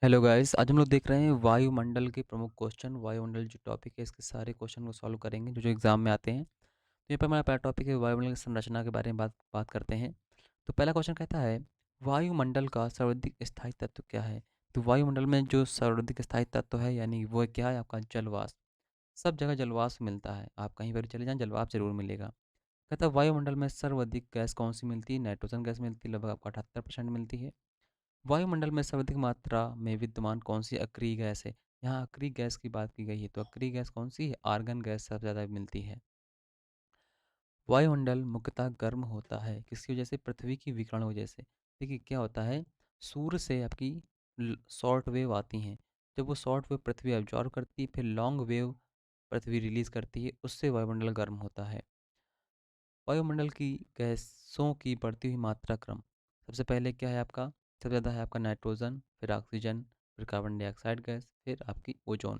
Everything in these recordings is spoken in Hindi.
हेलो गाइस, आज हम लोग देख रहे हैं वायुमंडल के प्रमुख क्वेश्चन। वायुमंडल जो टॉपिक है, इसके सारे क्वेश्चन को सॉल्व करेंगे जो जो एग्जाम में आते हैं। तो यहाँ पर हमारा पहला टॉपिक है वायुमंडल की संरचना के बारे में बात करते हैं। तो पहला क्वेश्चन कहता है, वायुमंडल का सर्वाधिक स्थायी तत्व क्या है? तो वायुमंडल में जो सर्वाधिक स्थायी तत्व है, यानी वो क्या है? आपका जलवाष्प। सब जगह जलवाष्प मिलता है, आप कहीं पर भी चले जाएं जलवाष्प जरूर मिलेगा। कहता है वायुमंडल में सर्वाधिक गैस कौन सी मिलती है? नाइट्रोजन गैस मिलती है, लगभग आपको 78% मिलती है। वायुमंडल में सर्वाधिक मात्रा में विद्यमान कौन सी अक्रिय गैस है? यहाँ अक्रिय गैस की बात की गई है, तो अक्रिय गैस कौन सी है? आर्गन गैस सबसे ज़्यादा मिलती है। वायुमंडल मुख्यतः गर्म होता है, किसकी वजह से? पृथ्वी की विकिरण की वजह से। देखिए क्या होता है, सूर्य से आपकी शॉर्ट वेव आती हैं। जब वो शॉर्ट वेव पृथ्वी एब्जॉर्व करती है, फिर लॉन्ग वेव पृथ्वी रिलीज करती है, उससे वायुमंडल गर्म होता है। वायुमंडल की गैसों की बढ़ती हुई मात्रा क्रम। सबसे पहले क्या है आपका? सबसे ज़्यादा है आपका नाइट्रोजन, फिर ऑक्सीजन, फिर कार्बन डाइऑक्साइड गैस, फिर आपकी ओजोन।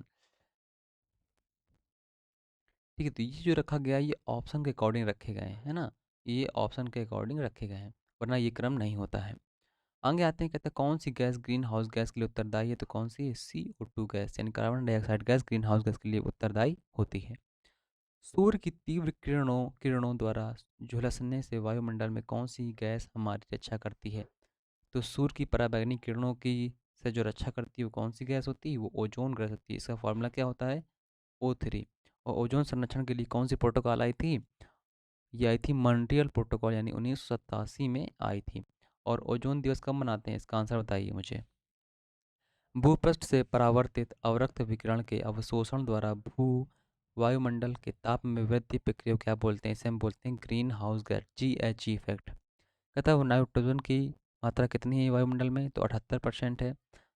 ठीक है, तो ये जो रखा गया है, ये ऑप्शन के अकॉर्डिंग रखे गए हैं, है ना? ये ऑप्शन के अकॉर्डिंग रखे गए हैं, वरना ये क्रम नहीं होता है। आगे आते हैं, कहते हैं कौन सी गैस ग्रीन हाउस गैस के लिए उत्तरदायी है? तो कौन सी है? CO2 गैस, यानी carbon dioxide gas green house gas के लिए उत्तरदायी होती है। सूर्य की तीव्र किरणों किरणों द्वारा झुलसने से वायुमंडल में कौन सी गैस हमारी रक्षा करती है? तो सूर्य की पराबैंगनी किरणों की से जो रक्षा करती है वो कौन सी गैस होती है? वो ओजोन गैस होती है। इसका फॉर्मूला क्या होता है? O3। और ओजोन संरक्षण के लिए कौन सी प्रोटोकॉल आई थी? ये आई थी मॉन्ट्रियल प्रोटोकॉल, यानी 1987 में आई थी। और ओजोन दिवस कब मनाते हैं? इसका आंसर बताइए मुझे। भूपृष्ठ से परावर्तित अवरक्त विकिरण के अवशोषण द्वारा भू वायुमंडल के ताप में वृद्धि प्रक्रिया को क्या बोलते हैं? इसे हम बोलते हैं green house gas, GHG effect. कहता है वो नाइट्रोजन की मात्रा कितनी है वायुमंडल में? तो 78% है।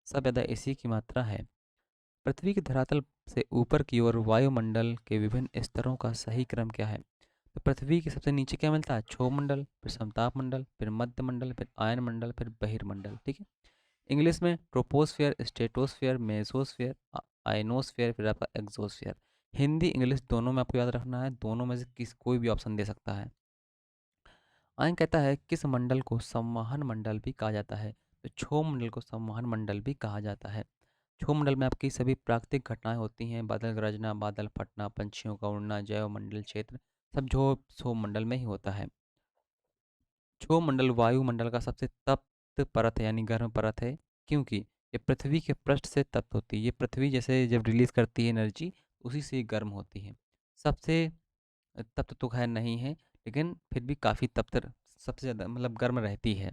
सबसे ज़्यादा इसी की मात्रा है। पृथ्वी के धरातल से ऊपर की ओर वायुमंडल के विभिन्न स्तरों का सही क्रम क्या है? तो पृथ्वी के सबसे नीचे क्या मिलता है? क्षोभमंडल, फिर समताप मंडल, फिर मध्य मंडल, फिर आयन मंडल, फिर बहिर्मंडल। ठीक है, इंग्लिश में ट्रोपोस्फियर, स्टेटोस्फियर, मेसोस्फियर, आयनोस्फियर, फिर आपका एक्सोस्फियर। हिंदी इंग्लिश दोनों में आपको याद रखना है, दोनों में से कोई भी ऑप्शन दे सकता है। आयन कहता है किस मंडल को संवहन मंडल भी कहा जाता है? तो क्षोभ मंडल को संवहन मंडल भी कहा जाता है। क्षोभ मंडल में आपकी सभी प्राकृतिक घटनाएं होती हैं, बादल गरजना, बादल फटना, पंछियों का उड़ना, जैव मंडल क्षेत्र, सब जो क्षोभ मंडल में ही होता है। क्षोभ मंडल वायुमंडल का सबसे तप्त परत है, यानी गर्म परत है, क्योंकि ये पृथ्वी के पृष्ठ से तप्त होती है। ये पृथ्वी जैसे जब रिलीज करती है एनर्जी, उसी से ये गर्म होती है। सबसे तप्त तो खैर नहीं है, लेकिन फिर भी काफ़ी तप्त सबसे ज़्यादा मतलब गर्म रहती है।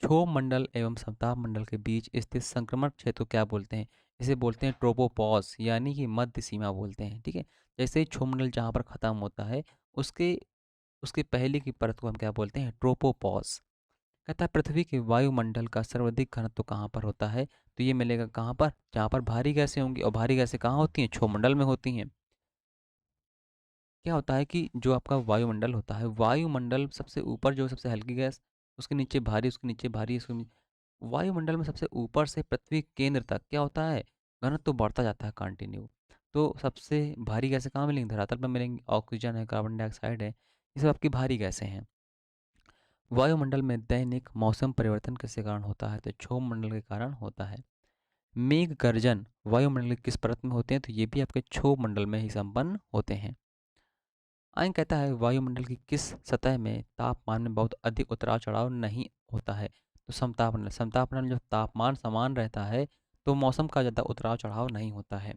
क्षोभ मंडल एवं समताप मंडल के बीच स्थित संक्रमण क्षेत्र को क्या बोलते हैं? इसे बोलते हैं ट्रोपोपॉज, यानी कि मध्य सीमा बोलते हैं। ठीक है, जैसे ही क्षोभ मंडल जहाँ पर ख़त्म होता है, उसके उसके पहले की परत को हम क्या बोलते हैं? ट्रोपोपॉज। कहता है पृथ्वी के वायुमंडल का सर्वाधिक घनत्व कहाँ पर होता है? तो ये मिलेगा कहाँ पर? जहाँ पर भारी गैसें होंगी, और भारी गैसें कहाँ होती हैं? क्षोभ मंडल में होती हैं। क्या होता है कि जो आपका वायुमंडल होता है, वायुमंडल सबसे ऊपर जो सबसे हल्की गैस, उसके नीचे भारी, उसके नीचे भारी, वायुमंडल में सबसे ऊपर से पृथ्वी केंद्र तक क्या होता है? घनत्व तो बढ़ता जाता है कंटिन्यू। तो सबसे भारी गैसें कहाँ मिलेंगी? धरातल पर मिलेंगी। ऑक्सीजन है, कार्बन डाइऑक्साइड है, ये सब आपकी भारी गैसें हैं। वायुमंडल में दैनिक मौसम परिवर्तन किसके कारण होता है? तो क्षोभ मंडल के कारण होता है। मेघ गर्जन वायुमंडल की किस परत में होते हैं? तो ये भी आपके क्षोभ मंडल में ही संपन्न होते हैं। आयन कहता है वायुमंडल की किस सतह में तापमान में बहुत अधिक उतराव चढ़ाव नहीं होता है? तो समतापन, समतापन में जब तापमान समान रहता है, तो मौसम का ज़्यादा उतराव चढ़ाव नहीं होता है।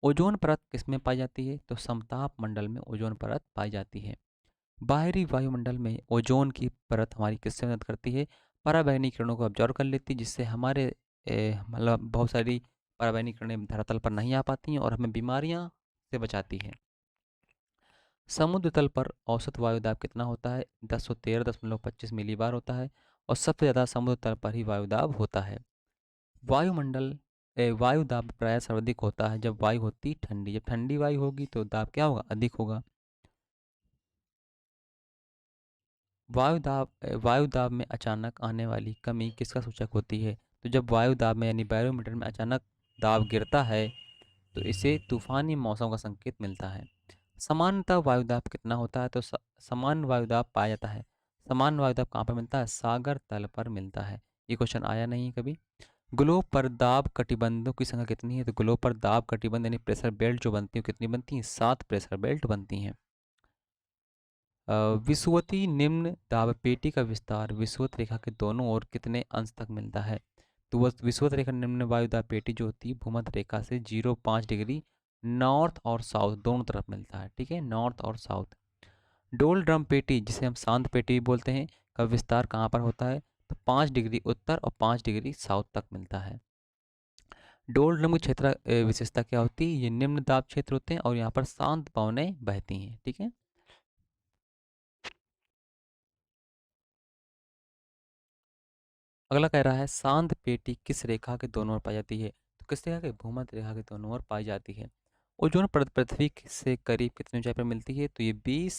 ओजोन परत किसमें पाई जाती है? तो समताप मंडल में ओजोन परत पाई जाती है। बाहरी वायुमंडल में ओजोन की परत हमारी किससे मदद करती है? पराबैंगनी किरणों को ऑब्जर्व कर लेती है, जिससे हमारे मतलब बहुत सारी पराबैंगनी किरणें धरातल पर नहीं आ पाती हैं और हमें बीमारियां से बचाती है। समुद्र तल पर औसत वायु दाब कितना होता है? 1013.25 मिलीबार होता है। और सबसे ज़्यादा समुद्र तल पर ही वायु दाब होता है। वायुमंडल वायु दाब प्रायः सर्वाधिक होता है जब वायु होती ठंडी। जब ठंडी वायु होगी तो दाब क्या होगा? अधिक होगा। वायु दाब में अचानक आने वाली कमी किसका सूचक होती है? तो जब वायु दाब में यानी बैरोमीटर में अचानक दाब गिरता है, तो इसे तूफानी मौसम का संकेत मिलता है। सामान्यतः वायुदाब कितना होता है? तो सामान्य वायुदाब पाया जाता है। सामान्य वायुदाब कहाँ पर मिलता है? सागर तल पर मिलता है। ये क्वेश्चन आया नहीं कभी। ग्लोब पर दाब कटिबंधों की संख्या कितनी है? तो ग्लोब पर दाब कटिबंध यानी प्रेशर बेल्ट जो बनती है वो कितनी बनती हैं? 7 प्रेशर बेल्ट बनती हैं। अ, विषुवतीय निम्न दाब पेटी का विस्तार विषुवत रेखा के दोनों ओर कितने अंश तक मिलता है? तो वह विषुवत रेखा निम्न वायु दाब पेटी जो होती है भूमध्य रेखा से 0,5 डिग्री नॉर्थ और साउथ दोनों तरफ मिलता है। ठीक है, नॉर्थ और साउथ। डोल ड्रम पेटी जिसे हम शांत पेटी भी बोलते हैं का विस्तार कहाँ पर होता है? तो 5 डिग्री उत्तर और 5 डिग्री साउथ तक मिलता है। डोल ड्रम की क्षेत्र विशेषता क्या होती है? ये निम्न दाब क्षेत्र होते हैं और यहाँ पर शांत पवनें बहती हैं। ठीक है, अगला कह रहा है शांत पेटी किस रेखा के दोनों ओर पाई जाती है? तो किस रेखा के? भूमध्य रेखा के दोनों ओर पाई जाती है। ओजोन परत पृथ्वी से करीब कितनी ऊंचाई पर मिलती है? तो ये 20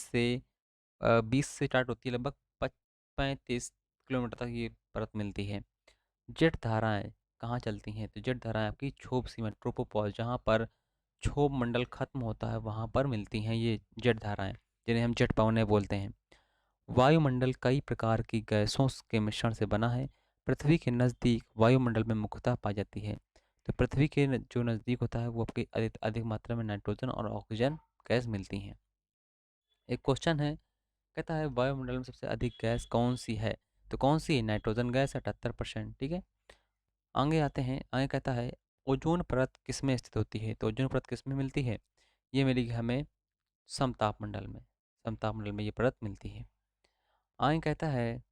से स्टार्ट होती है, लगभग 35 किलोमीटर तक ये परत मिलती है। जेट धाराएं कहाँ चलती हैं? तो जेट धाराएं आपकी क्षोभ सीमा ट्रोपोपॉज जहाँ पर क्षोभ मंडल खत्म होता है वहाँ पर मिलती हैं ये जेट धाराएं, जिन्हें हम जेट पवनें बोलते हैं। वायुमंडल कई प्रकार की गैसों के मिश्रण से बना है। पृथ्वी के नज़दीक वायुमंडल में मुख्यतः पाई जाती है। तो पृथ्वी के जो नज़दीक होता है वो आपकी अधिक अधिक मात्रा में नाइट्रोजन और ऑक्सीजन गैस मिलती हैं। एक क्वेश्चन है, कहता है वायुमंडल में सबसे अधिक गैस कौन सी है? तो कौन सी? Nitrogen gas 78%। ठीक है, आगे आते हैं। आगे कहता है ओजोन परत किस में स्थित होती है? तो ओजोन परत किस में मिलती है? ये मिलेगी हमें समताप मंडल में। समताप मंडल में ये परत मिलती है। आगे कहता है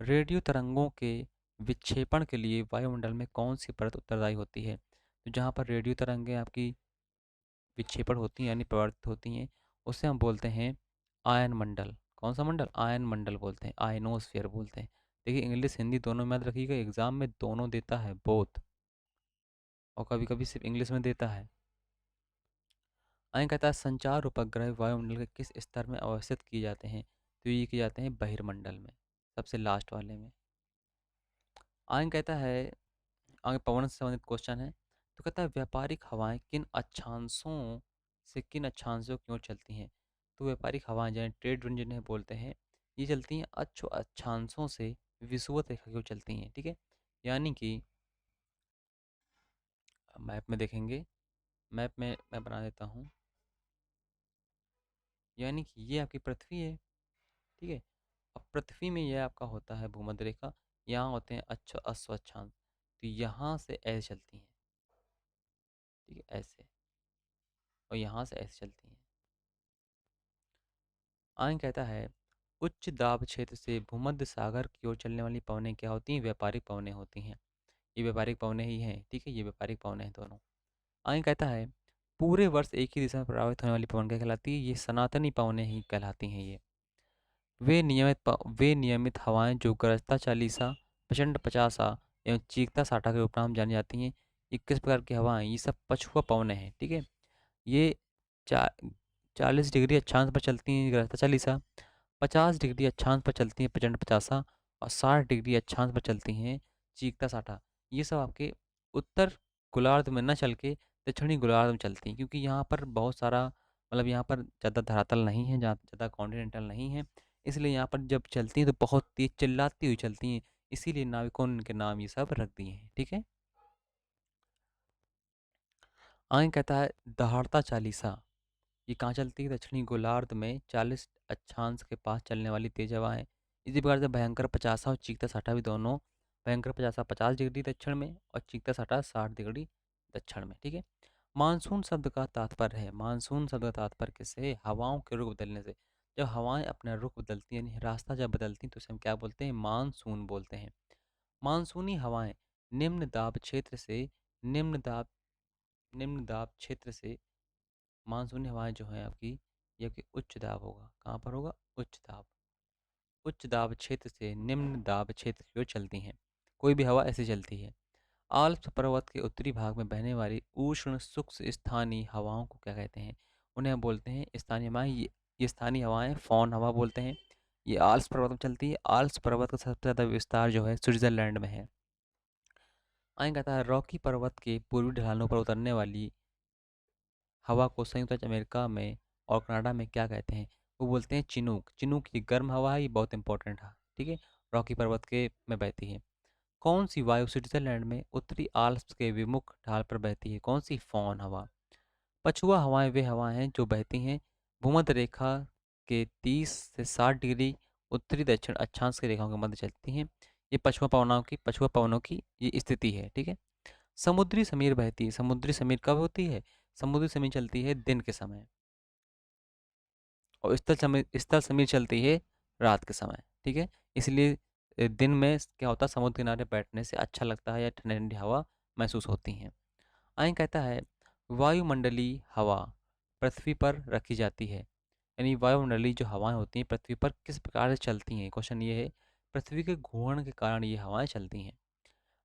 रेडियो तरंगों के विक्षेपण के लिए वायुमंडल में कौन सी परत उत्तरदायी होती है? तो जहाँ पर रेडियो तरंगें आपकी विक्षेपण होती हैं यानी प्रवर्तित होती हैं उसे हम बोलते हैं आयन मंडल। कौन सा मंडल? आयन मंडल बोलते हैं, आयनोस्फीयर बोलते हैं। देखिए इंग्लिश हिंदी दोनों में याद रखिएगा, एग्जाम में दोनों देता है, बोथ, और कभी कभी सिर्फ इंग्लिश में देता है। आगे कहता है संचार उपग्रह वायुमंडल के किस स्तर में अवस्थित किए जाते हैं? तो ये किए जाते हैं बहिर्मंडल में, सबसे लास्ट वाले में। आगे कहता है, आगे पवन से संबंधित क्वेश्चन है। तो कहता है व्यापारिक हवाएं किन अक्षांशों से किन अक्षांशों की ओर चलती हैं? तो व्यापारिक हवाएं जिन्हें ट्रेड विंड जिन्हें बोलते हैं ये चलती हैं अक्षांशों से विषुवत रेखा की ओर चलती हैं। ठीक है, यानी कि मैप में देखेंगे, मैप में मैं बना देता हूँ, यानी कि ये आपकी पृथ्वी है। ठीक है, अब पृथ्वी में यह आपका होता है भूमध्य रेखा, यहाँ होते हैं अश्व अक्षांश, तो यहाँ से ऐसे चलती हैं। ठीक है, ऐसे, और यहाँ से ऐसे चलती हैं। आगे कहता है उच्च दाब क्षेत्र से भूमध्य सागर की ओर चलने वाली पवनें क्या होती हैं? व्यापारिक पवनें होती हैं। ये व्यापारिक पवनें ही हैं। ठीक है, ये व्यापारिक पवनें हैं दोनों। आगे कहता है पूरे वर्ष एक ही दिशा में प्रभावित होने वाली पवन क्या कहलाती है? ये सनातनी पवनें ही कहलाती हैं। ये वे नियमित हवाएं जो गरजता चालीसा, प्रचंड पचासा एवं चीखता साठा के उपनाम जानी जाती हैं। 21 प्रकार की हवाएं ये सब पछुआ पवनें हैं। ठीक है, ये चा 40 डिग्री अक्षांश पर चलती हैं गरजता चालीसा, 50 डिग्री अक्षांश पर चलती हैं प्रचंड पचासा, और 60 डिग्री अक्षांश पर चलती हैं चीखता साठा। ये सब आपके उत्तर गोलार्ध में न चल के दक्षिणी गोलार्ध में चलती हैं, क्योंकि यहाँ पर बहुत सारा मतलब यहाँ पर ज़्यादा धरातल नहीं है, जहाँ ज़्यादा कॉन्टिनेंटल नहीं है, इसलिए यहाँ पर जब चलती हैं तो बहुत तेज चिल्लाती हुई चलती हैं, इसीलिए नाविकों ने इनके नाम ये सब रख दिए हैं। ठीक है, आगे कहता है दहाड़ता चालीसा ये कहाँ चलती है? दक्षिणी गोलार्ध में 40 अक्षांश के पास चलने वाली तेज हवा है। इसी प्रकार से भयंकर पचासा और चीखता साठा भी दोनों, भयंकर पचासा 50 डिग्री दक्षिण में और चीखता साठा 60 डिग्री दक्षिण में। ठीक है, मानसून शब्द का तात्पर्य है, मानसून शब्द का तात्पर्य किससे है? हवाओं के रुख बदलने से। जब हवाएं अपना रुख बदलती हैं यानी रास्ता जब बदलती हैं तो उसे हम क्या बोलते हैं? मानसून बोलते हैं। मानसूनी हवाएं निम्न दाब क्षेत्र से निम्न दाब निम्न दाब क्षेत्र से मानसूनी हवाएं जो हैं आपकी, ये आपकी उच्च दाब होगा। कहाँ पर होगा? उच्च दाब। उच्च दाब क्षेत्र से निम्न दाब क्षेत्र की ओर चलती हैं। कोई भी हवा ऐसे चलती है। आल्प्स पर्वत के उत्तरी भाग में बहने वाली उष्ण शुष्क स्थानीय हवाओं को क्या कहते हैं? उन्हें हम बोलते हैं स्थानीय हवाएं। ये स्थानीय हवाएं फौन हवा बोलते हैं। ये आल्प्स पर्वत में चलती है। आल्प्स पर्वत का सबसे ज़्यादा विस्तार जो है स्विट्जरलैंड में है। आगे कहता है रॉकी पर्वत के पूर्वी ढलानों पर उतरने वाली हवा को संयुक्त राज्य अमेरिका में और कनाडा में क्या कहते हैं? वो बोलते हैं चिनूक। चिनूक ये गर्म हवा है, ये बहुत इंपॉर्टेंट है। ठीक है, रॉकी पर्वत के में बहती है। कौन सी वायु स्विट्जरलैंड में उत्तरी आल्प्स के विमुख ढाल पर बहती है? कौन सी फॉन हवा? पछुआ हवाएं वे हवाएं हैं जो बहती हैं भूमध्य रेखा के 30 से 60 डिग्री उत्तरी दक्षिण अक्षांश की रेखाओं के मध्य चलती हैं। ये पछुआ पवनों की ये स्थिति है, ठीक है। समुद्री समीर बहती है। समुद्री समीर कब होती है? समुद्री समीर चलती है दिन के समय, और स्थल समीर चलती है रात के समय, ठीक है। इसलिए दिन में क्या होता है, समुद्र किनारे बैठने से अच्छा लगता है या ठंडी ठंडी हवा महसूस होती है। आइन कहता है वायुमंडलीय हवा पृथ्वी पर रखी जाती है, यानी वायुमंडलीय जो हवाएं होती हैं पृथ्वी पर किस प्रकार से चलती हैं। क्वेश्चन ये है, पृथ्वी के घूर्णन के कारण ये हवाएं चलती हैं।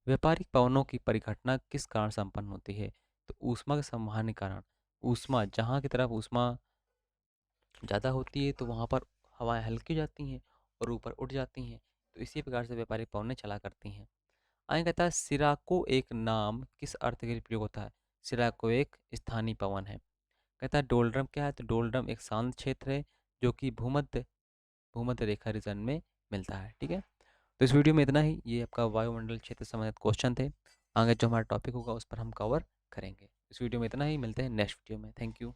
व्यापारिक पवनों की परिघटना किस कारण संपन्न होती है? तो ऊष्मा के संवहन के कारण। ऊष्मा जहाँ की तरफ ऊष्मा ज़्यादा होती है तो वहाँ पर हवाएं हल्की हो जाती हैं और ऊपर उठ जाती हैं, तो इसी प्रकार से व्यापारिक पवनें चला करती हैं। आगे कहता है सिराको एक नाम किस अर्थ के लिए प्रयोग होता है? सिराको एक स्थानीय पवन है। कहता है डोलड्रम क्या है? तो डोलड्रम एक शांत क्षेत्र है जो कि भूमध्य भूमध्य रेखा रीजन में मिलता है, ठीक है। तो इस वीडियो में इतना ही। ये आपका वायुमंडल क्षेत्र से संबंधित क्वेश्चन थे। आगे जो हमारा टॉपिक होगा उस पर हम कवर करेंगे। इस वीडियो में इतना ही, मिलते हैं नेक्स्ट वीडियो में। Thank you.